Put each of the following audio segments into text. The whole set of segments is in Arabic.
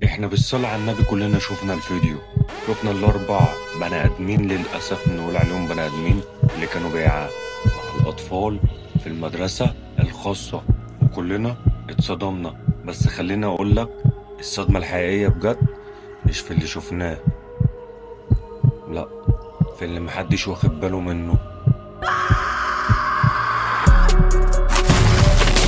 احنا بالصلاة على النبي كلنا شفنا الفيديو. شفنا الاربع بني ادمين، للاسف نقول عليهم بني ادمين، اللي كانوا مع الاطفال في المدرسة الخاصة، وكلنا اتصدمنا. بس خليني اقول لك، الصدمة الحقيقية بجد مش في اللي شفناه، لا، في اللي محدش واخد باله منه.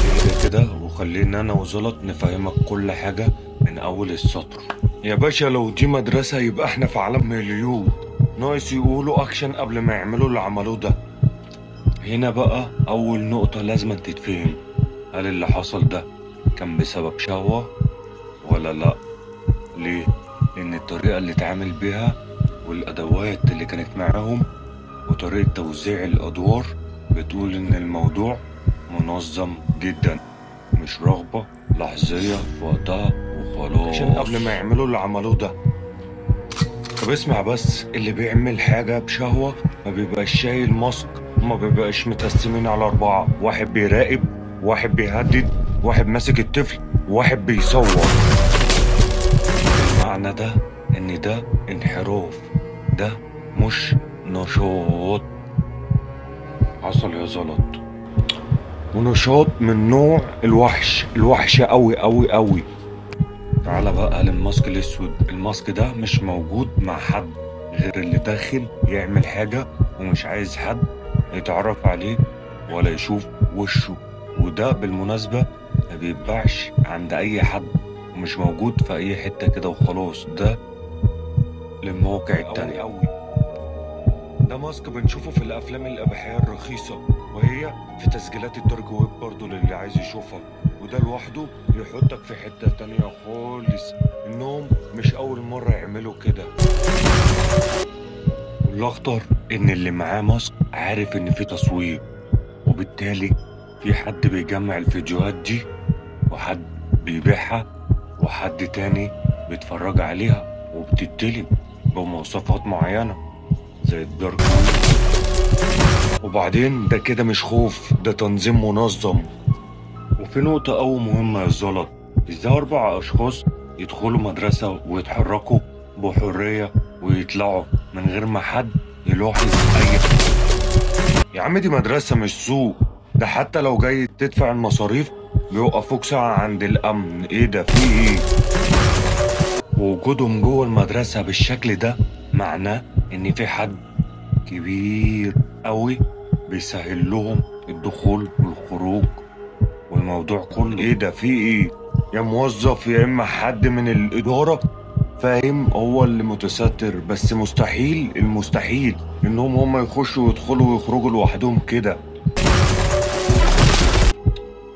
اهدى كده وخلينا انا وزلط نفهمك كل حاجة من اول السطر. يا باشا، لو دي مدرسة يبقى احنا في عالم مليون، ناقص يقولوا اكشن قبل ما يعملوا اللي عملوه ده. هنا بقى اول نقطة لازم تتفهم، هل اللي حصل ده كان بسبب شهوة ولا لا؟ ليه؟ لان الطريقة اللي اتعامل بيها والادوات اللي كانت معاهم وطريقة توزيع الادوار بتقول ان الموضوع منظم جدا، مش رغبة لحظية في وقتها وخلاص عشان قبل ما يعملوا اللي عملوه ده. طب اسمع بس، اللي بيعمل حاجة بشهوة ما بيبقاش شايل ماسك، ما بيبقاش متقسمين على أربعة، واحد بيراقب، واحد بيهدد، واحد ماسك الطفل، واحد بيصور. المعنى ده إن ده انحراف، ده مش نشاط. حصل يا زلط، ونشاط من نوع الوحش أوي أوي أوي. تعالى بقى للماسك الاسود. الماسك ده مش موجود مع حد غير اللي داخل يعمل حاجة ومش عايز حد يتعرف عليه ولا يشوف وشه، وده بالمناسبة ما بيتباعش عند اي حد ومش موجود في اي حتة كده وخلاص، ده للمواقع التانية أوي. ده ماسك بنشوفه في الافلام الاباحية الرخيصة، وهي في تسجيلات الدارك ويب برضه للي عايز يشوفها، وده لوحده يحطك في حتة تانية خالص، انهم مش اول مرة يعملوا كده. والاخطر ان اللي معاه ماسك عارف ان في تصوير، وبالتالي في حد بيجمع الفيديوهات دي، وحد بيبيعها، وحد تاني بيتفرج عليها وبتتلي بمواصفات معينة زي الدارك ويب. وبعدين ده كده مش خوف، ده تنظيم منظم. وفي نقطة أوي مهمة يا زلط، ازاي 4 أشخاص يدخلوا مدرسة ويتحركوا بحرية ويطلعوا من غير ما حد يلاحظ أي؟ يا عم دي مدرسة مش سوق، ده حتى لو جاي تدفع المصاريف بيوقفوك ساعة عند الأمن. ايه ده، في ايه؟ ووجودهم جوه المدرسة بالشكل ده معناه إن في حد كبير أوي بيسهل لهم الدخول والخروج والموضوع كله. ايه ده، في ايه؟ يا موظف يا اما حد من الاداره، فاهم؟ هو اللي متستر، بس مستحيل المستحيل انهم هم يخشوا ويدخلوا ويخرجوا لوحدهم كده.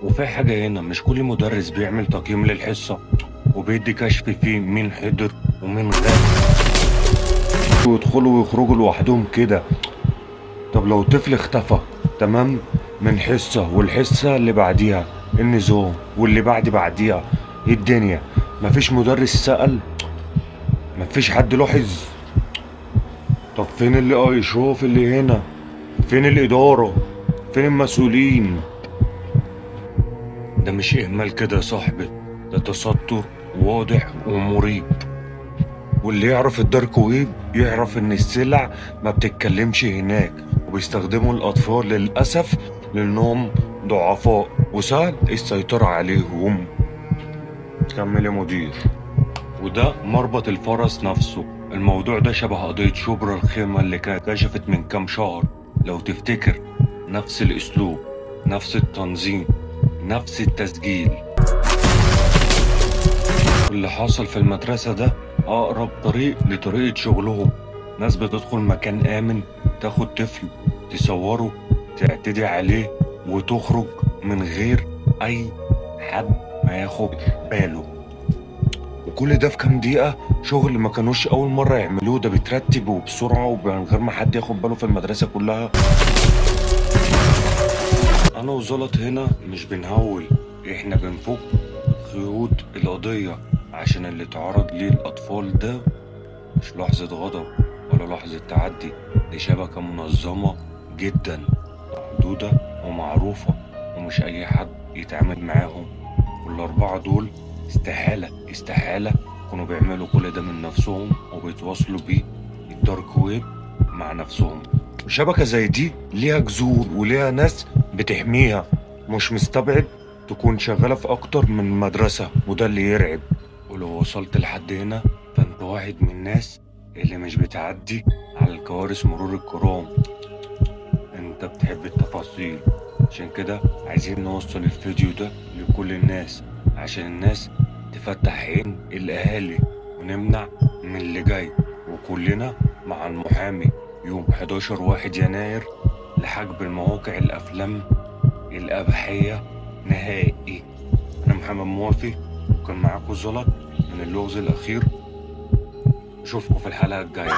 وفي حاجه هنا، مش كل مدرس بيعمل تقييم للحصه وبيدي كشف فيه مين حضر ومين غاب ويدخلوا ويخرجوا لوحدهم كده. طب لو طفل اختفى تمام من حصة والحصة اللي بعديها النظام واللي بعديها الدنيا، مفيش مدرس سأل؟ مفيش حد لاحظ؟ طب فين اللي يشوف اللي هنا؟ فين الإدارة؟ فين المسؤولين؟ ده مش إهمال كده يا صاحبي، ده تستر واضح ومريب. واللي يعرف الدارك ويب يعرف ان السلع ما بتتكلمش هناك، وبيستخدموا الاطفال للاسف لانهم ضعفاء وسهل السيطرة عليهم. كمل يا مدير. وده مربط الفرس نفسه. الموضوع ده شبه قضية شبرا الخيمة اللي كانت كشفت من كام شهر، لو تفتكر، نفس الاسلوب، نفس التنظيم، نفس التسجيل. اللي حصل في المدرسة ده أقرب طريق لطريقة شغلهم. ناس بتدخل مكان آمن، تاخد طفل، تصوره، تعتدي عليه، وتخرج من غير أي حد ما ياخد باله. وكل ده في كام دقيقة شغل ما كانوش أول مرة يعملوه، ده بيترتب وبسرعة ومن غير ما حد ياخد باله في المدرسة كلها. أنا وزلط هنا مش بنهول، إحنا بنفك خيوط القضية، عشان اللي اتعرض ليه الأطفال ده مش لحظة غضب ولا لحظة تعدي، دي شبكة منظمة جدا، محدودة ومعروفة، ومش أي حد يتعامل معاهم. والأربعة دول استحالة يكونوا بيعملوا كل ده من نفسهم وبيتواصلوا بيه الدارك ويب مع نفسهم. شبكة زي دي ليها جذور وليها ناس بتحميها، مش مستبعد تكون شغالة في أكتر من مدرسة، وده اللي يرعب. ولو وصلت لحد هنا فأنت واحد من الناس اللي مش بتعدي على الكوارث مرور الكرام، أنت بتحب التفاصيل. عشان كده عايزين نوصل الفيديو ده لكل الناس، عشان الناس تفتح عين الأهالي ونمنع من اللي جاي. وكلنا مع المحامي يوم 11/1 يناير لحجب المواقع الأفلام الأباحية نهائي. أنا محمد موافي، وكان معاكم زلط من اللغز الأخير. أشوفكم في الحلقة الجاية.